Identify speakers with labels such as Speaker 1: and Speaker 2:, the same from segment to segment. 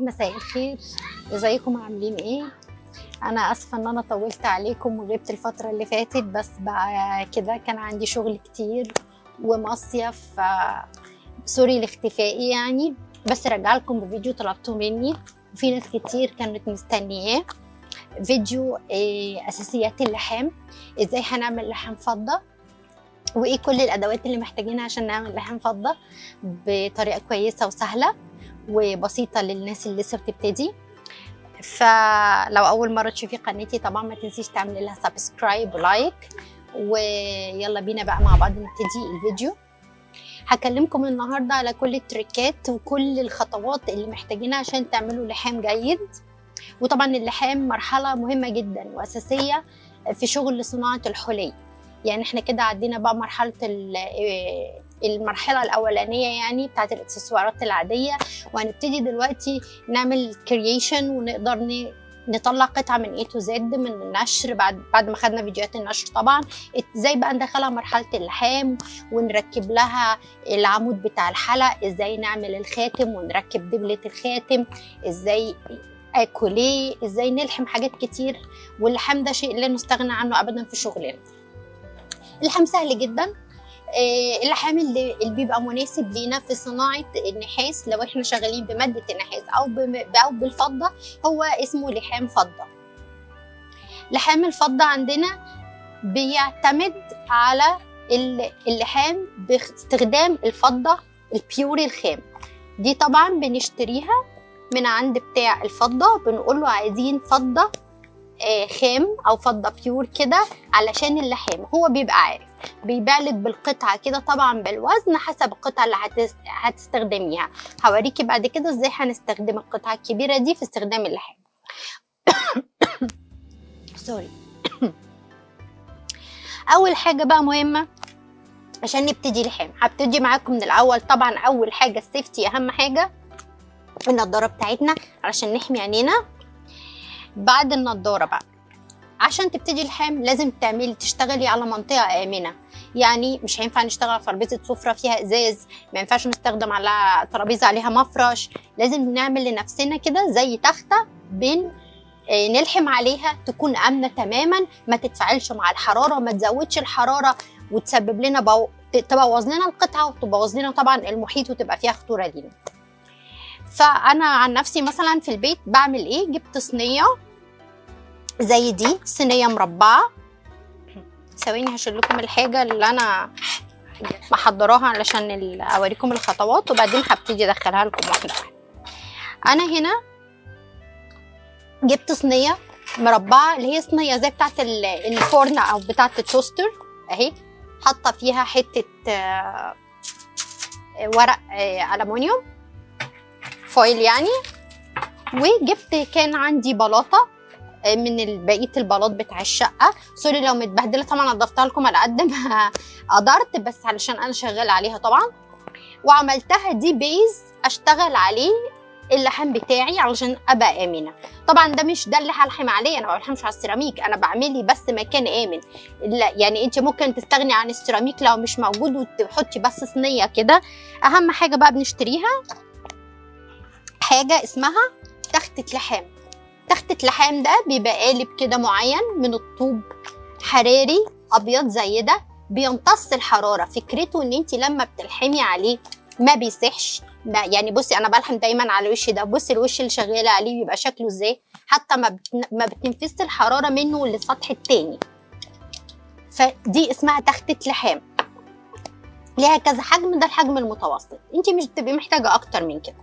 Speaker 1: مساء الخير، ازيكم عاملين ايه؟ انا اسفه ان انا طولت عليكم وغبت الفتره اللي فاتت، بس بقى كده كان عندي شغل كتير ومصيف، سوري لاختفائي يعني. بس رجع لكم بفيديو طلبتوه مني وفي ناس كتير كانت مستنياه، فيديو اساسيات اللحام، ازاي هنعمل لحام فضه وايه كل الادوات اللي محتاجينها عشان نعمل لحام فضه بطريقه كويسه وسهله وبسيطه للناس اللي لسه بتبتدي. فلو اول مره تشوفي قناتي طبعا ما تنسيش تعملي لها سبسكرايب ولايك، ويلا بينا بقى مع بعض نبتدي الفيديو. هكلمكم النهارده على كل التريكات وكل الخطوات اللي محتاجينها عشان تعملوا لحام جيد. وطبعا اللحام مرحله مهمه جدا واساسيه في شغل صناعه الحلي. يعني احنا كده عدينا بقى مرحله المرحله الاولانيه يعني بتاعت الاكسسوارات العاديه، وهنبتدي دلوقتي نعمل كرييشن ونقدر نطلع قطعه من A to Z من النشر بعد ما خدنا فيديوهات النشر. طبعا ازاي بقى ندخلها مرحله اللحام ونركب لها العمود بتاع الحلق، ازاي نعمل الخاتم ونركب دبله الخاتم، ازاي اكوليه، ازاي نلحم حاجات كتير. واللحام ده شيء لا نستغنى عنه ابدا في شغلنا. اللحام سهل جدا، اللحام اللي بيبقى مناسب لينا في صناعه النحاس لو احنا شغالين بماده النحاس او بالفضه هو اسمه لحام فضه. لحام الفضه عندنا بيعتمد على اللحام باستخدام الفضه البيور الخام. دي طبعا بنشتريها من عند بتاع الفضه، بنقول له عايزين فضه خام او فضه بيور كده علشان اللحام. هو بيبقى عارف، بيبيع لك بالقطعه كده طبعا بالوزن حسب القطعه اللي هتستخدميها. هوريكي بعد كده ازاي هنستخدم القطعه الكبيره دي في استخدام اللحام. سوري. اول حاجه بقى مهمه عشان نبتدي لحام، هبتدي معاكم من الاول. طبعا اول حاجه السيفتي، اهم حاجه النضاره بتاعتنا علشان نحمي عينينا. بعد النضاره بقى عشان تبتدي اللحام لازم تشتغلي على منطقه امنه. يعني مش هينفع نشتغل على ترابيزه سفره فيها ازاز، ما ينفعش نستخدم على ترابيزه عليها مفرش. لازم نعمل لنفسنا كده زي تخته نلحم عليها تكون امنه تماما، ما تتفاعلش مع الحراره، ما تزودش الحراره وتسبب لنا تبوظ لنا القطعه وتبوظ لنا طبعا المحيط وتبقى فيها خطوره لينا. فانا عن نفسي مثلا في البيت بعمل ايه؟ جبت صينيه زي دي، صينيه مربعه. ثواني هشيل لكم الحاجه اللي انا محضراها علشان اوريكم الخطوات وبعدين هبتدي ادخلها لكم واحده واحده. انا هنا جبت صينيه مربعه اللي هي صينيه زي بتاعه الفرن او بتاعه التوستر اهي، حاطه فيها حته ورق ألمونيوم فويل يعني. وجبت كان عندي بلاطه من بقيه البلاط بتاع الشقه، سوري لو متبهدله طبعا نضفتها لكم على قد ما قدرت بس علشان انا شغاله عليها طبعا. وعملتها دي بيز اشتغل عليه اللحام بتاعي علشان ابقى امنه. طبعا ده مش ده اللي هلحم عليه، انا ما بلحمش على السيراميك، انا بعمل لي بس مكان امن. يعني انت ممكن تستغني عن السيراميك لو مش موجود وتحطي بس صينيه كده. اهم حاجه بقى بنشتريها حاجه اسمها تخته لحام. تخته لحام ده بيبقى قالب كده معين من الطوب حراري ابيض زي ده، بيمتص الحراره. فكرته ان انت لما بتلحمي عليه ما بيسحش. يعني بصي انا بلحم دايما على الوش ده، بصي الوش اللي شغاله عليه بيبقى شكله ازاي، حتى ما بتنفذش الحراره منه للسطح التاني. فدي اسمها تخته لحام، ليها كذا حجم، ده الحجم المتوسط، انت مش بتبقي محتاجه اكتر من كده.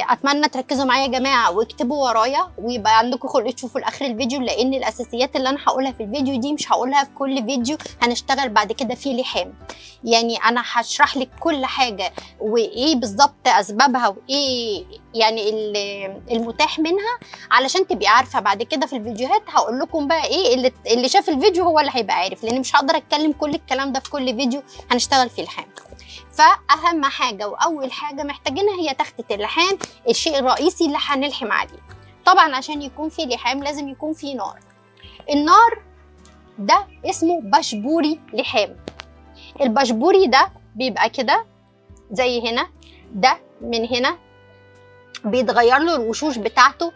Speaker 1: اتمنى تركزوا معايا يا جماعه واكتبوا ورايا ويبقى عندكم خلق تشوفوا لاخر الفيديو، لان الاساسيات اللي انا هقولها في الفيديو دي مش هقولها في كل فيديو هنشتغل بعد كده فيه لحام. يعني انا هشرح لك كل حاجه وايه بالظبط اسبابها وايه يعني المتاح منها علشان تبقي عارفه. بعد كده في الفيديوهات هقول لكم بقى ايه اللي شاف الفيديو هو اللي هيبقى عارف، لان مش هقدر اتكلم كل الكلام ده في كل فيديو هنشتغل فيه لحام. فاهم حاجه واول حاجه محتاجينها هي تخته اللحام، الشيء الرئيسي اللي هنلحم عليه. طبعا عشان يكون في لحام لازم يكون في نار. النار ده اسمه بشبوري لحام. البشبوري ده بيبقى كده زي هنا، ده من هنا بيتغير له الوشوش بتاعته،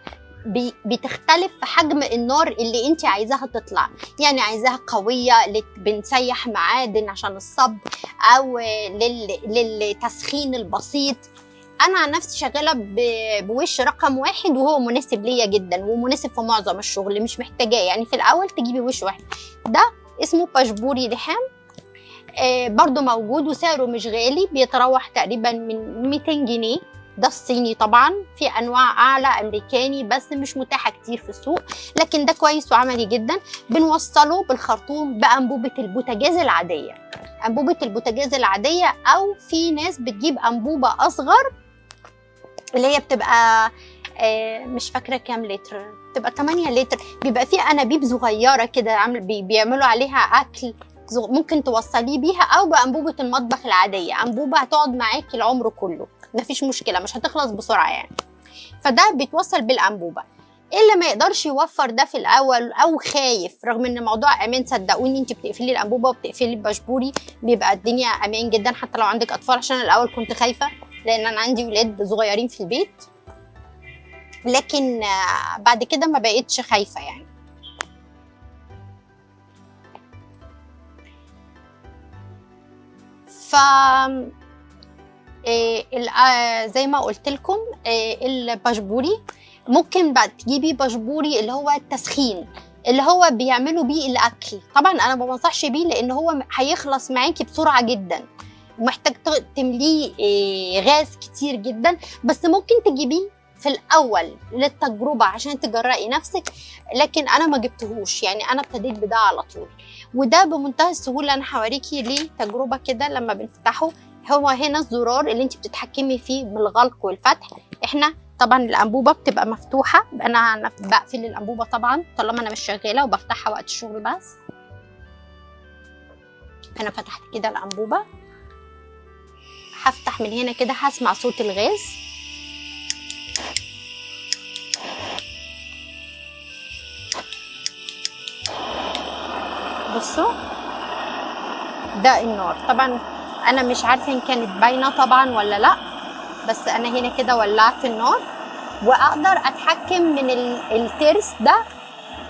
Speaker 1: بتختلف في حجم النار اللي انت عايزاها تطلع. يعني عايزاها قوية بنسيح معادن عشان الصب، او للتسخين البسيط. انا عن نفسي شغالة بوش رقم 1 وهو مناسب ليا جدا ومناسب في معظم الشغل، مش محتاجاه. يعني في الاول تجيبي وش واحد. ده اسمه باشبوري لحام، برضو موجود وسعره مش غالي، بيتراوح تقريبا من 200 جنيه. ده الصيني طبعا، في انواع اعلى امريكاني بس مش متاحه كتير في السوق، لكن ده كويس وعملي جدا. بنوصله بالخرطوم بانبوبه البوتاجاز العاديه، انبوبه البوتاجاز العاديه، او في ناس بتجيب انبوبه اصغر اللي هي بتبقى مش فاكره كام لتر، بتبقى 8 لتر، بيبقى في انابيب صغيره كده بيعملوا عليها اكل، ممكن توصليه بيها، او بانبوبه المطبخ العاديه، انبوبه هتقعد معاكي العمر كله، مفيش مشكله، مش هتخلص بسرعه يعني. فده بيتوصل بالانبوبه. اللي ما يقدرش يوفر ده في الاول او خايف، رغم ان الموضوع امان، صدقوني انت بتقفلي الانبوبه وبتقفلي الباشبوري بيبقى الدنيا امان جدا، حتى لو عندك اطفال. عشان الاول كنت خايفه لان انا عندي ولاد صغيرين في البيت، لكن بعد كده ما بقيتش خايفه يعني. ف زي ما قلت لكم الباشبوري ممكن بعد تجيبي باشبوري اللي هو التسخين، اللي هو بيعملوا بيه الاكل. طبعا انا ما بنصحش بيه لان هو هيخلص معاكي بسرعه جدا ومحتاج تمليه غاز كتير جدا، بس ممكن تجيبيه في الاول للتجربه عشان تجرئي نفسك، لكن انا ما جبتهوش، يعني انا ابتديت بده على طول. وده بمنتهى السهوله، انا هوريكي ليه تجربه كده. لما بنفتحه، هو هنا الزرار اللي انت بتتحكمي فيه بالغلق والفتح. احنا طبعا الانبوبه بتبقى مفتوحه، انا بقفل الانبوبه طبعا طالما انا مش شغاله، وبفتحها وقت الشغل بس. انا فتحت كده الانبوبه، هفتح من هنا كده، هسمع صوت الغاز. بصوا ده النار. طبعا انا مش عارفه ان كانت باينه طبعا ولا لا، بس انا هنا كده ولعت النار، واقدر اتحكم من الترس ده،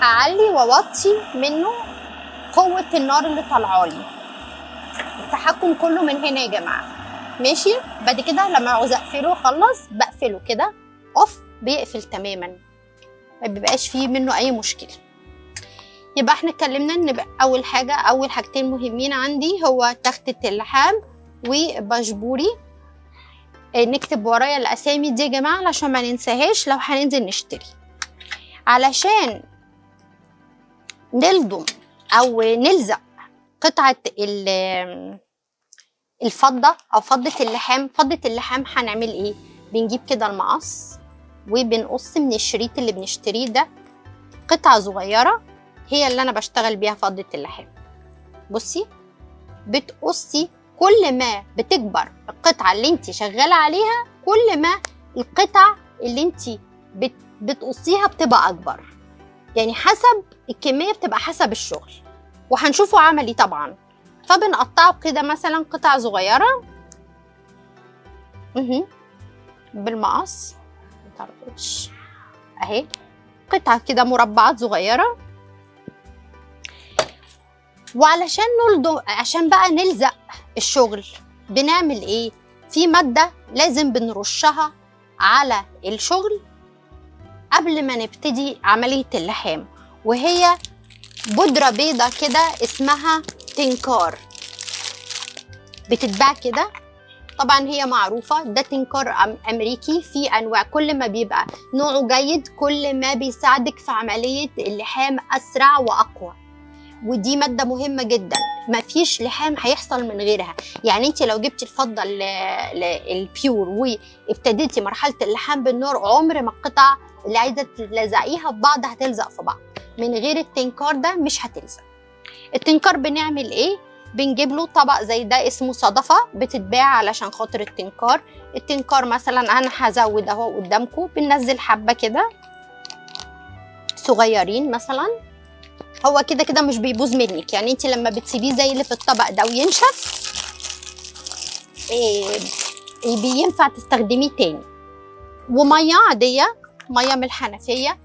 Speaker 1: اعلي واوطي منه قوه النار اللي طالعه لي. التحكم كله من هنا يا جماعه، ماشي. بعد كده لما عاوز اقفله خلص بقفله كده اوف، بيقفل تماما، ما بيبقاش فيه منه اي مشكله. يبقى احنا اتكلمنا ان اول حاجتين مهمين عندي هو تختة اللحام وباشبوري. نكتب ورايا الاسامي دي يا جماعه علشان ما ننساهاش لو هننزل نشتري. علشان نلضم او نلزق قطعه الفضه او فضه اللحام. فضه اللحام هنعمل ايه؟ بنجيب كده المقص وبنقص من الشريط اللي بنشتريه ده قطعه صغيره، هي اللي انا بشتغل بيها فضه اللحام. بصي بتقصي، كل ما بتكبر القطعه اللي انت شغاله عليها كل ما القطع اللي انت بتقصيها بتبقى اكبر، يعني حسب الكميه بتبقى حسب الشغل، وهنشوفه عملي طبعا. فبنقطعه كده مثلا قطع صغيره بالمقص، متعرفش اهي قطعه كده مربعات صغيره. وعلشان عشان بقى نلزق الشغل بنعمل ايه؟ في ماده لازم بنرشها على الشغل قبل ما نبتدي عمليه اللحام، وهي بودره بيضه كده اسمها تنكار، بتتباع كده. طبعا هي معروفه، ده تنكار امريكي، في انواع، كل ما بيبقى نوعه جيد كل ما بيساعدك في عمليه اللحام اسرع واقوى. ودي ماده مهمه جدا، مفيش لحام هيحصل من غيرها. يعني انت لو جبتي الفضه البيور وابتديتي مرحله اللحام بالنار، عمر ما القطع اللي عايزه تلزقيها في بعض هتلزق في بعض. من غير التنكار ده مش هتلزق. التنكار بنعمل ايه؟ بنجيب له طبق زي ده اسمه صدفه، بتتباع علشان خاطر التنكار. التنكار مثلا انا هزود اهو قدامكم، بننزل حبه كده صغيرين مثلا، هو كده كده مش بيبوظ منك، يعني انت لما بتسيبيه زي اللي في الطبق ده وينشف بينفع تستخدميه تاني. وميه عاديه، ميه من الحنفيه،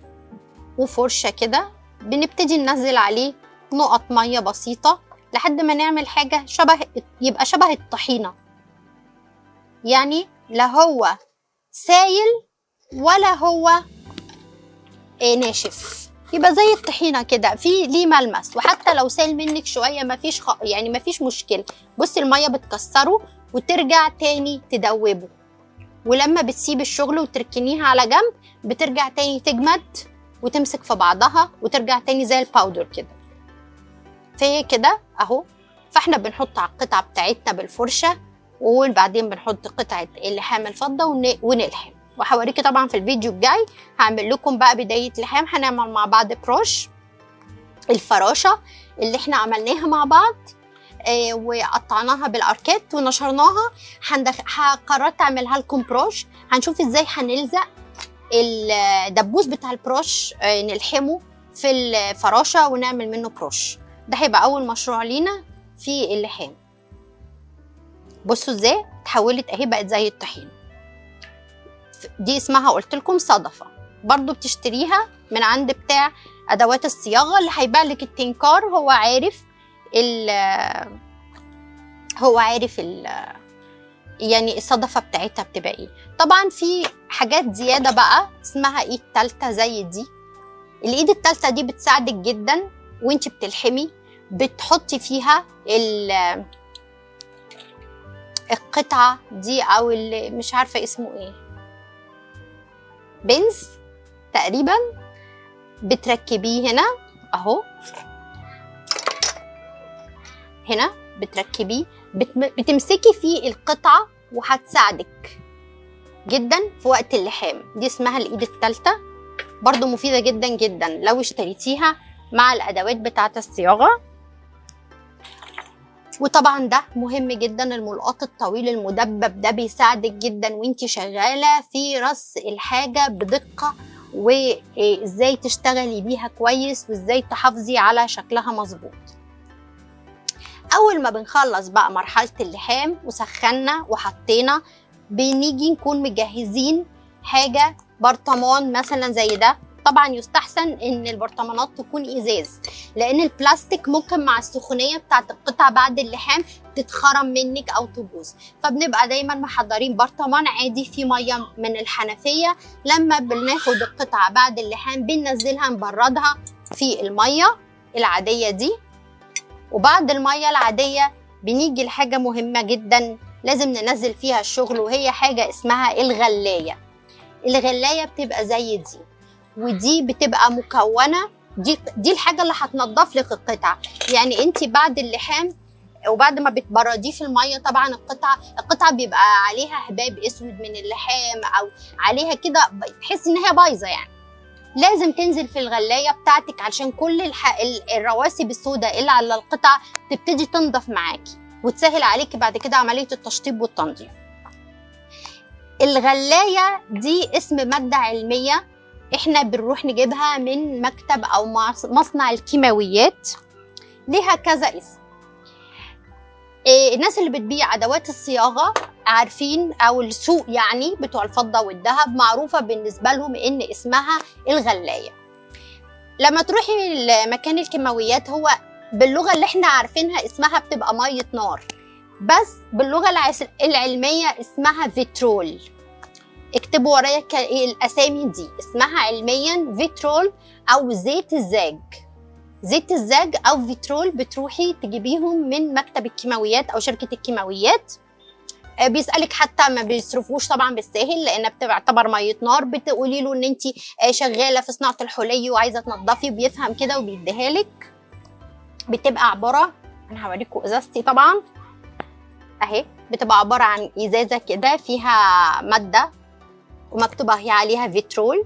Speaker 1: وفرشه كده بنبتدي ننزل عليه نقط ميه بسيطه لحد ما نعمل حاجه يبقى شبه الطحينه، يعني لا هو سايل ولا هو ناشف، يبقى زي الطحينه كده في ليه ملمس. وحتى لو سايل منك شويه مفيش يعني مفيش مشكله. بصي الميه بتكسره وترجع تاني تدوبه، ولما بتسيب الشغل وتركنيها على جنب بترجع تاني تجمد وتمسك في بعضها وترجع تاني زي الباودر كده. فهي كده اهو. فاحنا بنحط على القطعه بتاعتنا بالفرشه، وبعدين بنحط قطعه اللحام الفضه ونلحم. وهوريكي طبعا في الفيديو الجاي هعمل لكم بقى بدايه لحام. هنعمل مع بعض بروش الفراشه اللي احنا عملناها مع بعض، وقطعناها بالاركات ونشرناها. قررت اعملها لكم بروش. هنشوف ازاي هنلزق الدبوس بتاع البروش، نلحمه في الفراشه ونعمل منه بروش. ده هيبقى اول مشروع لينا في اللحام. بصوا ازاي اتحولت اهي، بقت زي الطحين. دي اسمها قلت لكم صدفه، برضو بتشتريها من عند بتاع ادوات الصياغه اللي هيبيع لك التنكار. هو عارف يعني الصدفه بتاعتها بتبقى ايه. طبعا في حاجات زياده بقى اسمها ايد تالته زي دي. الايد التالته دي بتساعدك جدا وانت بتلحمي. بتحطي فيها القطعه دي او مش عارفه اسمه ايه، بنز تقريبا، بتركبيه هنا اهو. هنا بتركبيه، بتمسكي فيه القطعه وهتساعدك جدا في وقت اللحام. دي اسمها الايد الثالثه، برضو مفيده جدا جدا لو اشتريتيها مع الادوات بتاعه الصياغه. وطبعا ده مهم جدا، الملقاط الطويل المدبب ده بيساعدك جدا وانتي شغاله في رص الحاجه بدقه، وازاي تشتغلي بيها كويس وازاي تحافظي على شكلها مظبوط. اول ما بنخلص بقى مرحله اللحام وسخنا وحطينا، بنيجي نكون مجهزين حاجه برطمان مثلا زي ده. طبعا يستحسن ان البرطمانات تكون ازاز، لان البلاستيك ممكن مع السخونيه بتاعت القطع بعد اللحام تتخرم منك او تبوظ. فبنبقى دايما محضرين برطمان عادي فيه ميه من الحنفيه. لما بناخد القطعه بعد اللحام بننزلها نبردها في الميه العاديه دي، وبعد الميه العاديه بنيجي لحاجه مهمه جدا لازم ننزل فيها الشغل، وهي حاجه اسمها الغلايه. الغلايه بتبقى زي دي، ودي بتبقى مكونه، دي الحاجه اللي هتنضف لك القطعه. يعني انت بعد اللحام وبعد ما بتبرديه في الميه، طبعا القطعه بيبقى عليها حباب اسود من اللحام او عليها كده، تحسي ان هي بايظه. يعني لازم تنزل في الغلايه بتاعتك علشان كل الرواسب السوداء اللي على القطعه تبتدي تنضف معاكي وتسهل عليكي بعد كده عمليه التشطيب والتنظيف. الغلايه دي اسم ماده علميه احنا بنروح نجيبها من مكتب او مصنع الكيماويات، ليها كذا اسم. الناس اللي بتبيع ادوات الصياغه عارفين، او السوق يعني بتوع الفضه والذهب، معروفه بالنسبه لهم ان اسمها الغلايه. لما تروحي لمكان الكيماويات، هو باللغه اللي احنا عارفينها اسمها بتبقى ميه نار، بس باللغه العلميه اسمها فيترول. اكتبوا ورايا الاسامي دي، اسمها علميا فيترول او زيت الزاج. زيت الزاج او فيترول بتروحي تجيبيهم من مكتب الكيماويات او شركه الكيماويات. بيسالك، حتى ما بيصرفوش طبعا بالساهل لانها بتعتبر ميه نار. بتقولي له ان انت شغاله في صناعه الحلي وعايزه تنضفي، بيفهم كده وبيديها لك. بتبقى عباره، انا هوريكم ازازتي طبعا اهي، بتبقى عباره عن ازازه كده فيها ماده ومكتوبه هي عليها فيترول،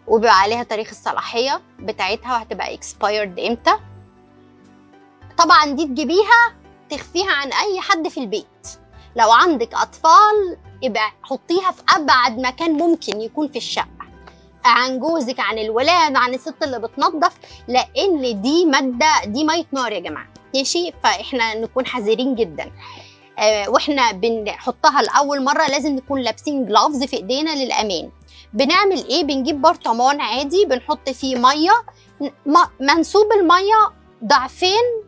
Speaker 1: وبيبقى عليها تاريخ الصلاحيه بتاعتها وهتبقى expired امتى. طبعا دي تجيبيها تخفيها عن اي حد في البيت. لو عندك اطفال يبقى حطيها في ابعد مكان ممكن يكون في الشقه عن جوزك، عن الولاد، عن الست اللي بتنظف، لان دي ماده، دي ميه نار يا جماعه، ماشي؟ فاحنا نكون حذرين جدا. واحنا بنحطها لاول مره لازم نكون لابسين جلافز في ايدينا للامان. بنعمل ايه؟ بنجيب برطمان عادي بنحط فيه ميه، منسوب الميه ضعفين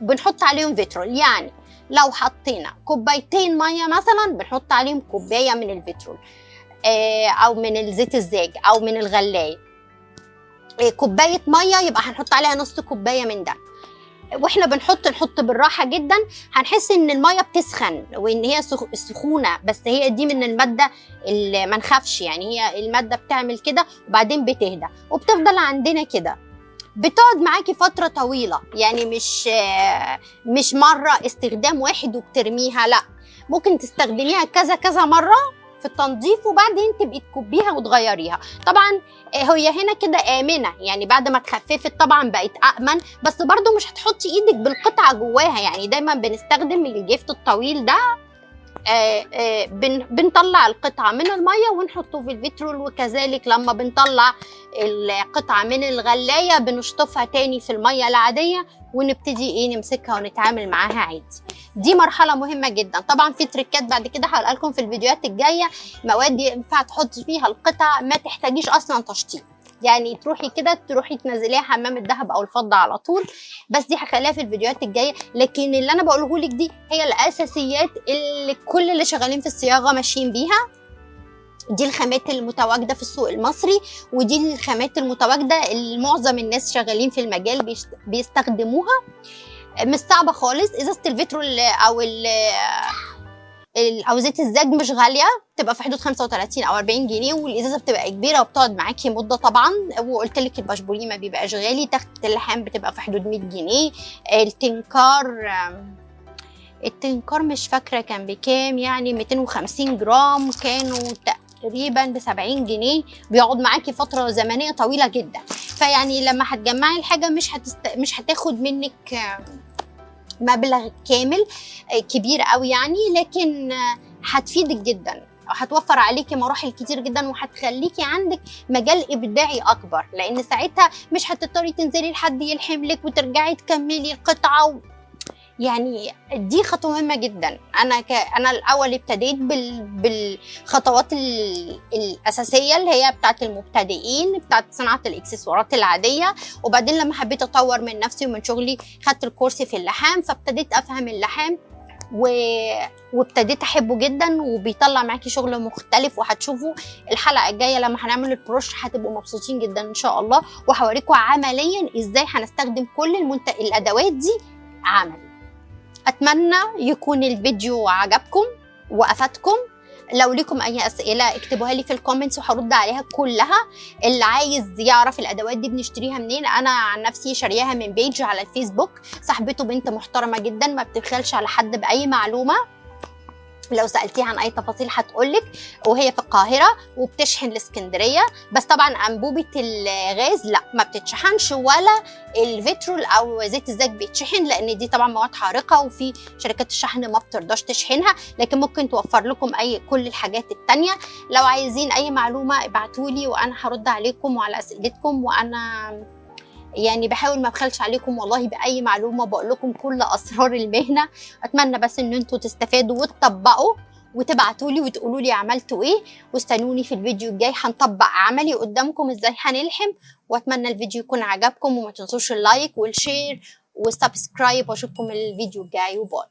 Speaker 1: بنحط عليهم فيترول. يعني لو حطينا كوبايتين ميه مثلا بنحط عليهم كوبايه من الفيترول او من الزيت الزاج او من الغلايه. كوبايه ميه يبقى هنحط عليها نص كوبايه من ده. واحنا نحط بالراحه جدا، هنحس ان الميه بتسخن وان هي سخونه، بس هي دي من الماده اللي ما نخافش، يعني هي الماده بتعمل كده وبعدين بتهدى وبتفضل عندنا كده. بتقعد معاكي فتره طويله، يعني مش مره استخدام واحد وبترميها، لا، ممكن تستخدميها كذا كذا مره في التنظيف وبعدين تبقي تكبيها وتغيريها. طبعا هي هنا كده آمنة، يعني بعد ما اتخففت طبعا بقت أأمن، بس برضو مش هتحطي ايدك بالقطعة جواها. يعني دايما بنستخدم الجفت الطويل ده، بنطلع القطعة من المية ونحطه في الفيترول، وكذلك لما بنطلع القطعة من الغلاية بنشطفها تاني في المية العادية ونبتدي نمسكها ونتعامل معاها عادي. دي مرحلة مهمة جدا. طبعا في تريكات بعد كده هقولها لكم في الفيديوهات الجاية، مواد ينفع تحطي فيها القطع ما تحتاجيش اصلا تشطيب، يعني تروحي تنزليها حمام الذهب او الفضه على طول، بس دي هخليها في الفيديوهات الجايه. لكن اللي انا بقوله لك دي هي الاساسيات اللي كل اللي شغالين في الصياغه ماشيين بيها. دي الخامات المتواجده في السوق المصري، ودي الخامات المتواجده اللي معظم الناس شغالين في المجال بيستخدموها. مش صعبه خالص. ازازه الفيترول او زيت الزاج مش غاليه، بتبقى في حدود 35 او 40 جنيه، والازازه بتبقى كبيره وبتقعد معاكي مده طبعا. وقلت لك البشبوليه ما بيبقاش غالي، تخت اللحام بتبقى في حدود 100 جنيه. التنكار مش فاكره كان بكام، يعني 250 جرام كانوا تقريبا ب 70 جنيه، بيقعد معاكي فتره زمنيه طويله جدا. فيعني لما هتجمعي الحاجه مش هتاخد منك مبلغ كامل كبير قوي يعني، لكن هتفيدك جدا، هتوفر عليكي مراحل كتير جدا، وهتخليكي عندك مجال ابداعي اكبر، لان ساعتها مش هتضطري تنزلي لحد يلحم لك وترجعي تكملي القطعه يعني دي خطوه مهمه جدا. انا الاول ابتديت بالخطوات الاساسيه اللي هي بتاعه المبتدئين، بتاعه صناعه الاكسسوارات العاديه، وبعدين لما حبيت اطور من نفسي ومن شغلي خدت الكورس في اللحام، فابتديت افهم اللحام وابتديت احبه جدا، وبيطلع معاكي شغل مختلف. وهتشوفوا الحلقه الجايه لما هنعمل البروش هتبقوا مبسوطين جدا ان شاء الله، وهوريكم عمليا ازاي هنستخدم كل الادوات دي عملي. اتمنى يكون الفيديو عجبكم وافادكم. لو لكم اي اسئله اكتبوها لي في الكومنتس وهرد عليها كلها. اللي عايز يعرف الادوات دي بنشتريها منين، انا عن نفسي شارياها من بيج على الفيسبوك، صاحبته بنت محترمه جدا ما بتبخلش على حد باي معلومه، لو سالتيها عن اي تفاصيل هتقولك، وهي في القاهره وبتشحن لاسكندريه. بس طبعا انبوبه الغاز لا ما بتتشحنش، ولا الفيترول او زيت الزاج بيتشحن، لان دي طبعا مواد حارقه وفي شركات الشحن ما بترضاش تشحنها، لكن ممكن توفر لكم كل الحاجات التانية. لو عايزين اي معلومه ابعتولي وانا هرد عليكم وعلى اسئلتكم، وانا يعني بحاول ما ابخلش عليكم والله باي معلومه، بقول لكم كل اسرار المهنه. اتمنى بس ان انتوا تستفادوا وتطبقوا وتبعتوا لي وتقولوا لي عملتوا ايه، واستنوني في الفيديو الجاي هنطبق عملي قدامكم ازاي هنلحم. واتمنى الفيديو يكون عجبكم، وما تنسوش اللايك والشير والسبسكرايب، واشوفكم الفيديو الجاي، وباي.